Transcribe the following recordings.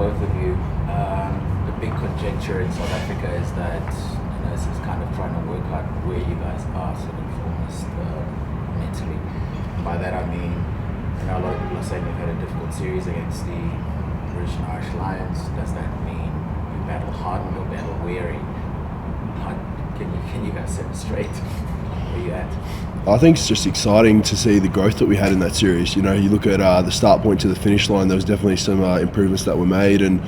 both of you. The big conjecture in South Africa is that this is kind of trying to work out where you guys are sort of almost mentally. By that I mean, a lot of people are saying you've had a difficult series against the British and Irish Lions. Does that mean you battle hardened or battle weary? Can you guys set it straight? Where you at? I think it's just exciting to see the growth that we had in that series. You look at the start point to the finish line, there was definitely some improvements that were made, and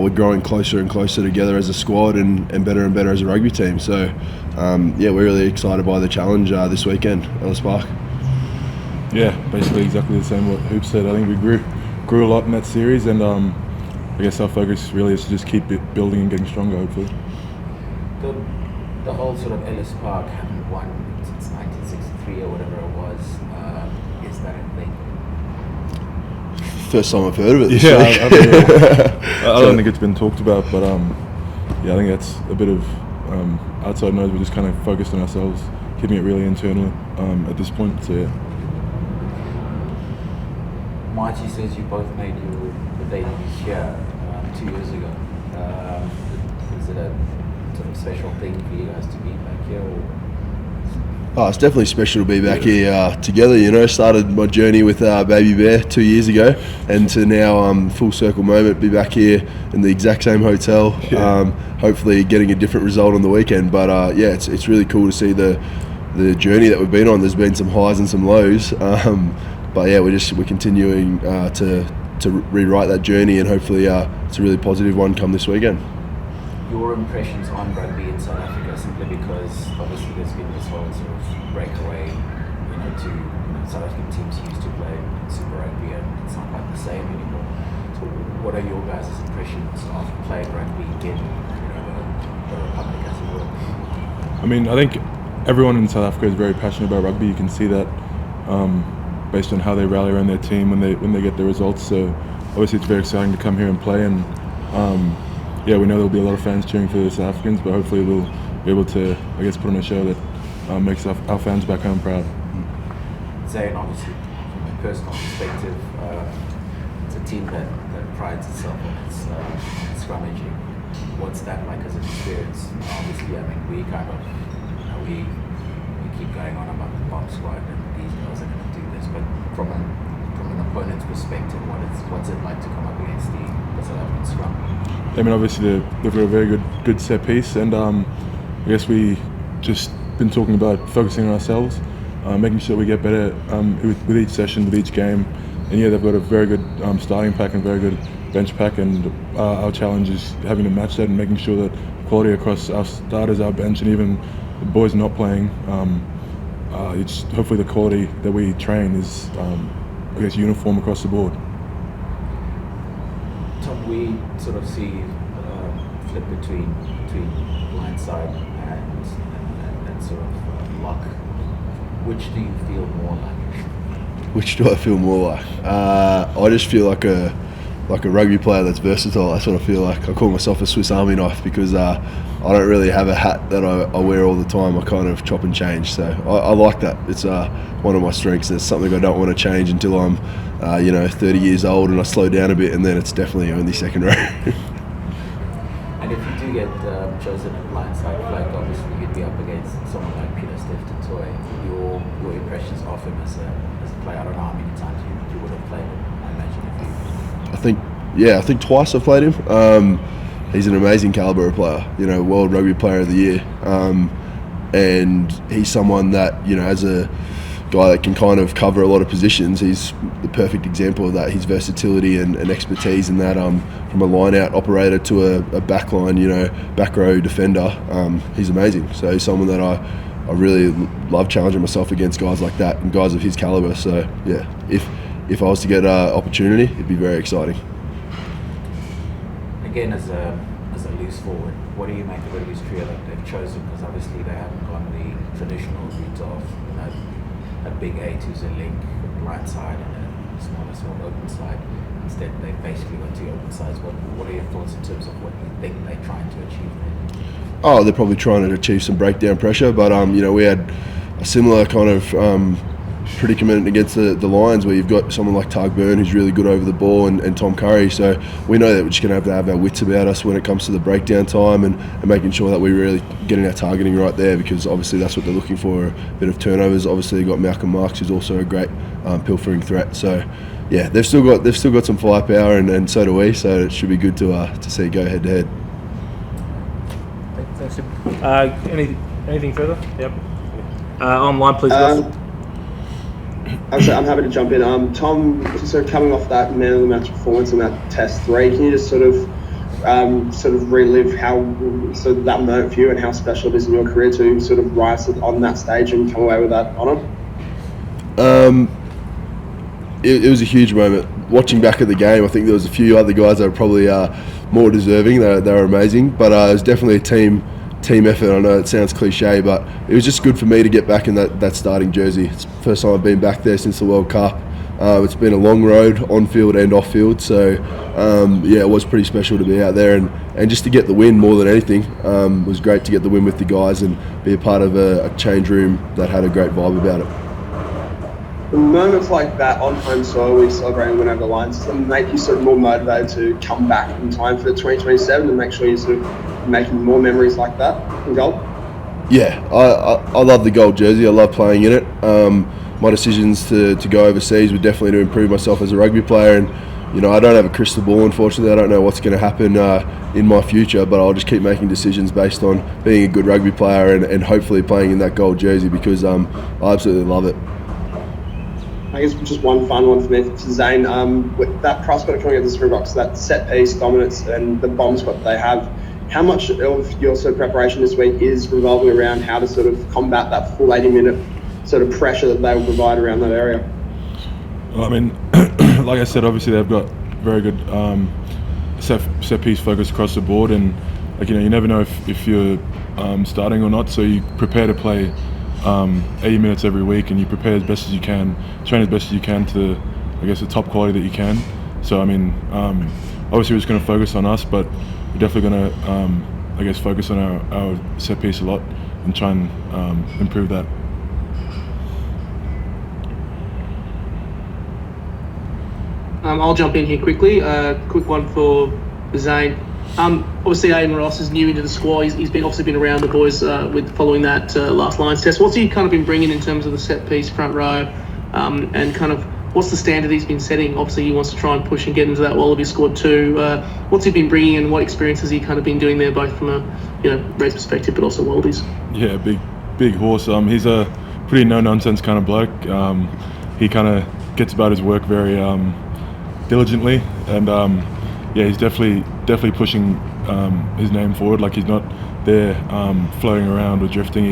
we're growing closer and closer together as a squad and better as a rugby team. So, we're really excited by the challenge this weekend, Ellis Park. Yeah, basically exactly the same what Hoop said. I think we grew a lot in that series, and I guess our focus really is to just keep building and getting stronger, hopefully. The whole sort of Ellis Park haven't won since 1963 or whatever it was. Is that a thing? First time I've heard of it. Yeah, I don't think it's been talked about, but I think that's a bit of outside noise. We're just kind of focused on ourselves, keeping it really internal at this point. So yeah. Marty says you both made your debut here 2 years ago. Is it a sort of special thing for you guys to be back here? Or? It's definitely special to be back here together. Started my journey with Baby Bear 2 years ago, and to now full circle moment, be back here in the exact same hotel. Yeah. Hopefully getting a different result on the weekend, but it's really cool to see the journey that we've been on. There's been some highs and some lows, but yeah, we're continuing to rewrite that journey, and hopefully it's a really positive one come this weekend. Your impressions on rugby in South Africa, simply because obviously there's been this whole sort of breakaway, to South African teams used to play Super Rugby, and it's not quite the same anymore. So what are your guys' impressions of playing rugby in the Republic, as it were? I mean, I think everyone in South Africa is very passionate about rugby. You can see that based on how they rally around their team when they get the results. So obviously it's very exciting to come here and play, and we know there'll be a lot of fans cheering for the South Africans, but hopefully we'll be able to, put on a show that makes our fans back home proud. Zane, obviously, from a personal perspective, it's a team that prides itself on its scrummaging. What's that like as an experience? Obviously, we kind of, we keep going on about the bomb squad and these guys are going to do this, but from an opponent's perspective, what's it like to come up against the South African scrum? Obviously they've got a very good set piece, and I guess we just been talking about focusing on ourselves, making sure we get better with each session, with each game, and they've got a very good starting pack and very good bench pack, and our challenge is having to match that and making sure that quality across our starters, our bench, and even the boys not playing, it's hopefully the quality that we train is uniform across the board. Tom, we sort of see flip between blindside and sort of lock. Which do you feel more like? Which do I feel more like? I just feel like a rugby player that's versatile. That's what I feel like. I call myself a Swiss Army knife because I don't really have a hat that I wear all the time. I kind of chop and change. So I like that. It's one of my strengths. It's something I don't want to change until I'm 30 years old and I slow down a bit, and then it's definitely only second row. And if you do get chosen at blindside flag, obviously you'd be up against someone like Peter Steph-Toy. Your impressions of him as a player, I don't know how many times you would have played him. I imagine I think twice I've played him. He's an amazing calibre of player, World Rugby Player of the Year. And he's someone that, as a guy that can kind of cover a lot of positions, he's the perfect example of that. His versatility and expertise in that, from a line-out operator to a backline, back row defender, he's amazing. So he's someone that I really love challenging myself against guys like that and guys of his calibre. So, yeah, if I was to get an opportunity, it'd be very exciting. Again, as a loose forward, what do you make of the loose trio that they've chosen? Because obviously they haven't gone the traditional route of a big 8 who's a link, a blind side, and a small open side. Instead, they've basically got 2 open sides. What are your thoughts in terms of what you think they're trying to achieve there? They're probably trying to achieve some breakdown pressure, but we had a similar kind of predicament against the Lions, where you've got someone like Targ Byrne who's really good over the ball, and Tom Curry. So we know that we're just going to have our wits about us when it comes to the breakdown time and making sure that we're really getting our targeting right there, because obviously that's what they're looking for, a bit of turnovers. Obviously you've got Malcolm Marks, who's also a great pilfering threat. So yeah, they've still got some firepower, and so do we. So it should be good to see it go head to head. Thanks, Tim. Anything further? Yep. Online, please, guys. I'm happy to jump in. Tom, sort of coming off that man of the match performance in that Test 3, can you just sort of relive how that moment for you and how special it is in your career to sort of rise on that stage and come away with that honour? It was a huge moment. Watching back at the game, I think there was a few other guys that were probably more deserving. They were amazing, but it was definitely a team effort. I know it sounds cliche, but it was just good for me to get back in that starting jersey. It's the first time I've been back there since the World Cup. It's been a long road, on field and off field, so yeah, it was pretty special to be out there and just to get the win more than anything. It was great to get the win with the guys and be a part of a change room that had a great vibe about it. Moments like that on home soil, we celebrating win over the Lions, does it make you sort of more motivated to come back in time for 2027 and make sure you're sort of making more memories like that in gold? Yeah, I love the gold jersey. I love playing in it. My decisions to go overseas were definitely to improve myself as a rugby player, and I don't have a crystal ball, unfortunately. I don't know what's going to happen in my future, but I'll just keep making decisions based on being a good rugby player and hopefully playing in that gold jersey, because I absolutely love it. I guess just one fun one for me, for Zane. With that prospect coming at the Springboks, that set piece dominance and the bomb squad they have, how much of your sort of preparation this week is revolving around how to sort of combat that full 80-minute sort of pressure that they will provide around that area? Well, I mean, like I said, obviously they've got very good set piece focus across the board, and you never know if you're starting or not, so you prepare to play 80 minutes every week, and you prepare as best as you can, train as best as you can to, the top quality that you can. So I mean, obviously we're just going to focus on us, but we're definitely going to, focus on our set piece a lot and try and improve that. I'll jump in here quickly. Quick one for Zane. Obviously, Aidan Ross is new into the squad. He's been around the boys with following that last Lions test. What's he kind of been bringing in terms of the set piece, front row, and kind of what's the standard he's been setting? Obviously, he wants to try and push and get into that Wallabies squad too. What's he been bringing, and what experience has he kind of been doing there, both from a Reds perspective, but also Wallabies? Yeah, big horse. He's a pretty no-nonsense kind of bloke. He kind of gets about his work very diligently, and he's definitely pushing his name forward. Like, he's not there floating around or drifting.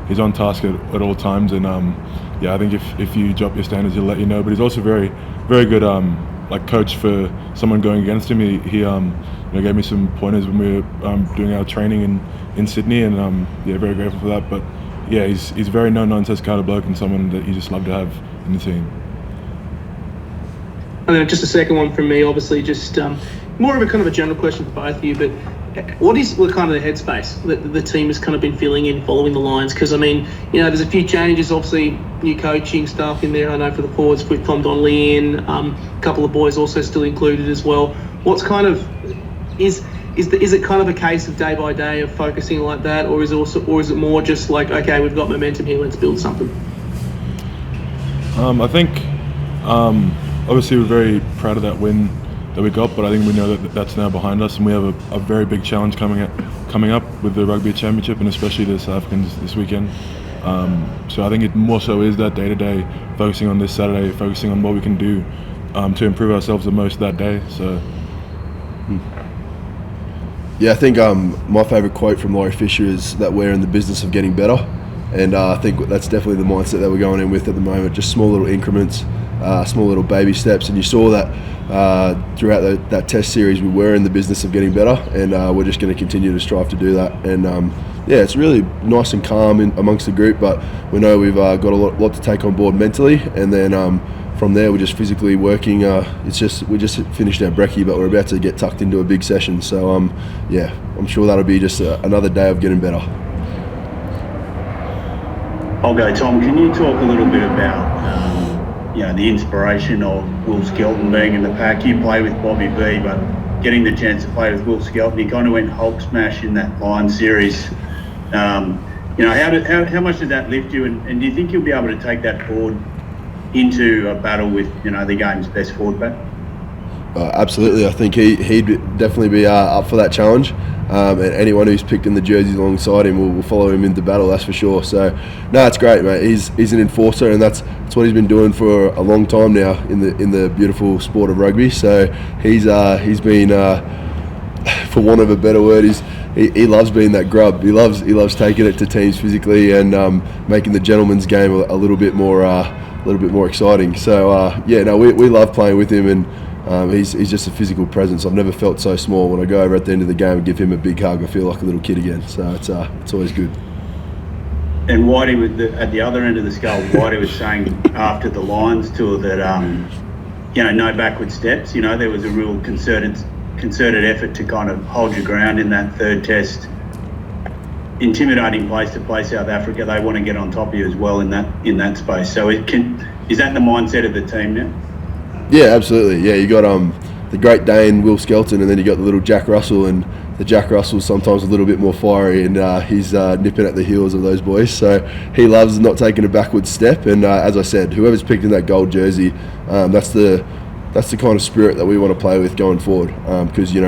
He's on task at all times, and I think if you drop your standards, he'll let you know. But he's also very good coach for someone going against him. He gave me some pointers when we were doing our training in Sydney, and very grateful for that. But yeah, he's very no-nonsense kind of bloke, and someone that you just love to have in the team. And then just a second one from me, obviously just more of a kind of a general question for both of you, but what kind of the headspace that the team has kind of been feeling in following the Lions? Because, I mean, there's a few changes, obviously new coaching staff in there, I know, for the forwards with Tom Donnelly in, a couple of boys also still included as well. What's kind of, is it kind of a case of day by day of focusing like that, or is it more just like, okay, we've got momentum here, let's build something? I think obviously we're very proud of that win that we got, but I think we know that that's now behind us, and we have a very big challenge coming up with the Rugby Championship, and especially the South Africans this weekend. So I think it more so is that day-to-day, focusing on this Saturday, focusing on what we can do to improve ourselves the most that day. So. Yeah, I think my favourite quote from Laurie Fisher is that we're in the business of getting better, and I think that's definitely the mindset that we're going in with at the moment. Just small little increments, small little baby steps, and you saw that throughout that test series we were in the business of getting better, and we're just going to continue to strive to do that. And it's really nice and calm amongst the group, but we know we've got a lot to take on board mentally, and then from there we're just physically working. We just finished our brekkie, but we're about to get tucked into a big session, so I'm sure that'll be just another day of getting better. I'll go, Tom. Can you talk a little bit about the inspiration of Will Skelton being in the pack? You play with Bobby B, but getting the chance to play with Will Skelton, he kind of went Hulk smash in that Lions series. How much did that lift you, and do you think you'll be able to take that forward into a battle with the game's best forward back? Absolutely, I think he'd definitely be up for that challenge, and anyone who's picked in the jerseys alongside him will follow him into battle, that's for sure. So, no, it's great, mate. He's an enforcer, and that's what he's been doing for a long time now in the beautiful sport of rugby. So he's been, for want of a better word, he loves being that grub. He loves taking it to teams physically and making the gentleman's game a little bit more exciting. So we love playing with him, and he's just a physical presence. I've never felt so small. When I go over at the end of the game and give him a big hug, I feel like a little kid again. So it's always good. And Whitey, at the other end of the scale, Whitey was saying after the Lions tour that no backward steps. There was a real concerted effort to kind of hold your ground in that third test. Intimidating place to play South Africa. They want to get on top of you as well in that space. So is that the mindset of the team now? Yeah, absolutely. Yeah, you got the Great Dane, Will Skelton, and then you got the little Jack Russell, and the Jack Russell's sometimes a little bit more fiery, and he's nipping at the heels of those boys. So he loves not taking a backward step, and as I said, whoever's picked in that gold jersey, that's the kind of spirit that we want to play with going forward, because you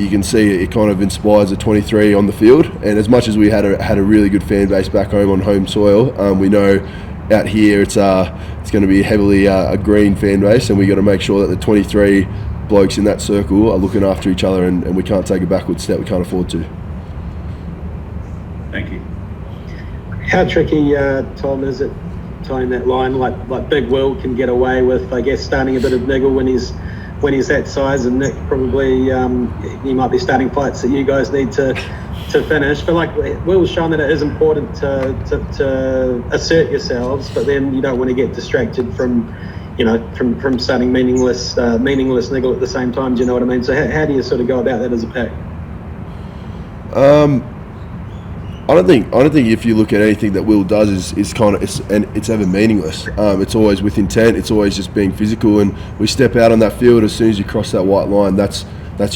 can see it kind of inspires a 23 on the field. And as much as we had a really good fan base back home on home soil, we know out here it's going to be heavily a green fan base, and we got to make sure that the 23 blokes in that circle are looking after each other, and we can't take a backward step. We can't afford to. Thank you. How tricky, Tom, is it tying that line? Like Big Will can get away with, I guess, starting a bit of niggle when he's that size, and Nick probably he might be starting fights that you guys need to finish. But like Will's shown that it is important to assert yourselves, but then you don't want to get distracted from starting meaningless niggle at the same time. Do you know what I mean? So how do you sort of go about that as a pack? I don't think if you look at anything that Will does it's ever meaningless. It's always with intent. It's always just being physical, and we step out on that field as soon as you cross that white line. That's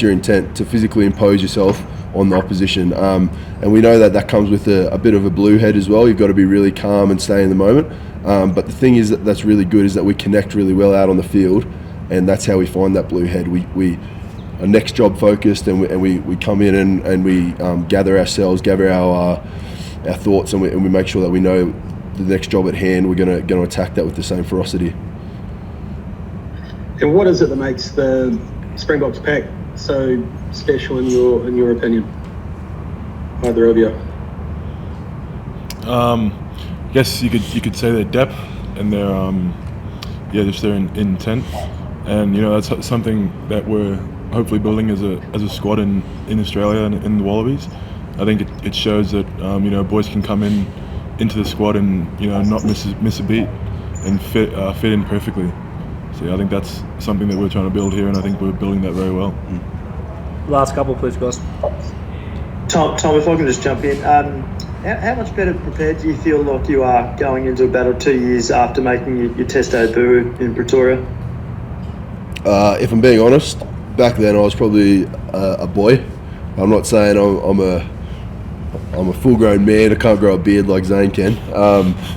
your intent, to physically impose yourself on the opposition. And we know that comes with a bit of a blue head as well. You've got to be really calm and stay in the moment. But the thing is that's really good is that we connect really well out on the field, and that's how we find that blue head. We are next job focused, and we come in and we gather ourselves, gather our thoughts, and we make sure that we know the next job at hand. We're going to attack that with the same ferocity. And what is it that makes the Springboks pack so special in your opinion, either of you? Guess you could say their depth and their just their intent, and that's something that we're hopefully building as a squad in Australia and in the Wallabies. I think it shows that boys can come into the squad and not miss a beat and fit in perfectly. So I think that's something that we're trying to build here, and I think we're building that very well. Last couple, please, guys. Tom, if I can just jump in. How much better prepared do you feel like you are going into a battle 2 years after making your test debut in Pretoria? If I'm being honest, back then I was probably a boy. I'm not saying I'm a full-grown man. I can't grow a beard like Zane can,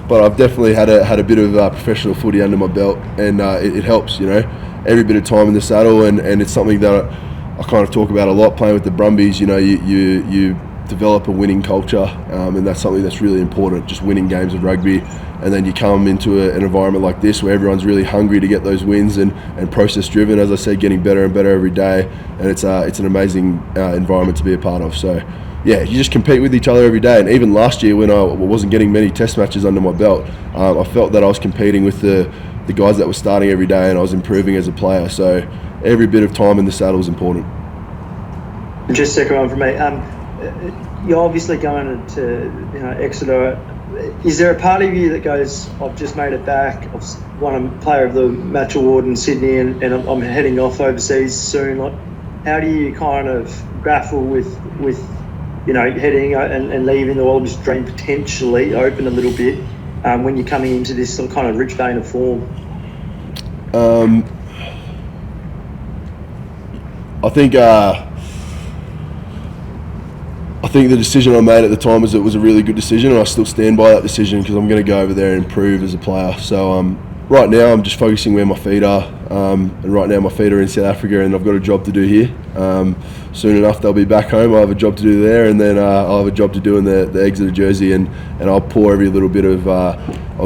but I've definitely had a bit of professional footy under my belt, and it helps. Every bit of time in the saddle, and it's something that I kind of talk about a lot. Playing with the Brumbies, you develop a winning culture, and that's something that's really important. Just winning games of rugby, and then you come into an environment like this where everyone's really hungry to get those wins and process driven. As I said, getting better and better every day, and it's an amazing environment to be a part of. So yeah, you just compete with each other every day. And even last year when I wasn't getting many test matches under my belt, I felt that I was competing with the guys that were starting every day, and I was improving as a player. So every bit of time in the saddle is important. Just second one from me. You're obviously going to Exeter. Is there a part of you that goes, I've just made it back, I've won a Player of the Match award in Sydney, and I'm heading off overseas soon? Like, how do you kind of grapple with heading and leaving the Wallabies dream potentially open a little bit when you're coming into this sort of kind of rich vein of form? I think the decision I made at the time was a really good decision, and I still stand by that decision because I'm going to go over there and improve as a player. So right now I'm just focusing where my feet are, and right now my feet are in South Africa, and I've got a job to do here. Soon enough they'll be back home. I have a job to do there, and then I'll have a job to do in the Exeter jersey, and I'll pour every little bit of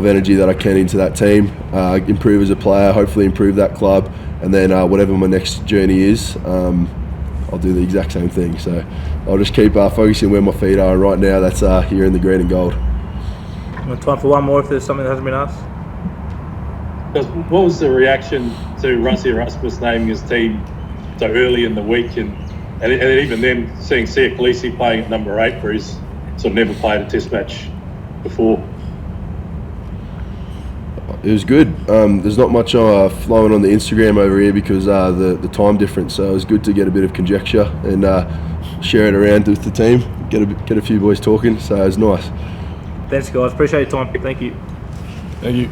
energy that I can into that team, improve as a player, hopefully improve that club, and then whatever my next journey is, I'll do the exact same thing. So I'll just keep focusing where my feet are. Right now, that's here in the green and gold. Time for one more if there's something that hasn't been asked. What was the reaction to Rassie Erasmus naming his team so early in the week, and even then seeing Sia Khaleesi playing at number 8, where he's sort of never played a test match before? It was good. There's not much flowing on the Instagram over here because the time difference. So it was good to get a bit of conjecture and share it around with the team. Get a few boys talking. So it was nice. Thanks, guys. Appreciate your time. Thank you. Thank you.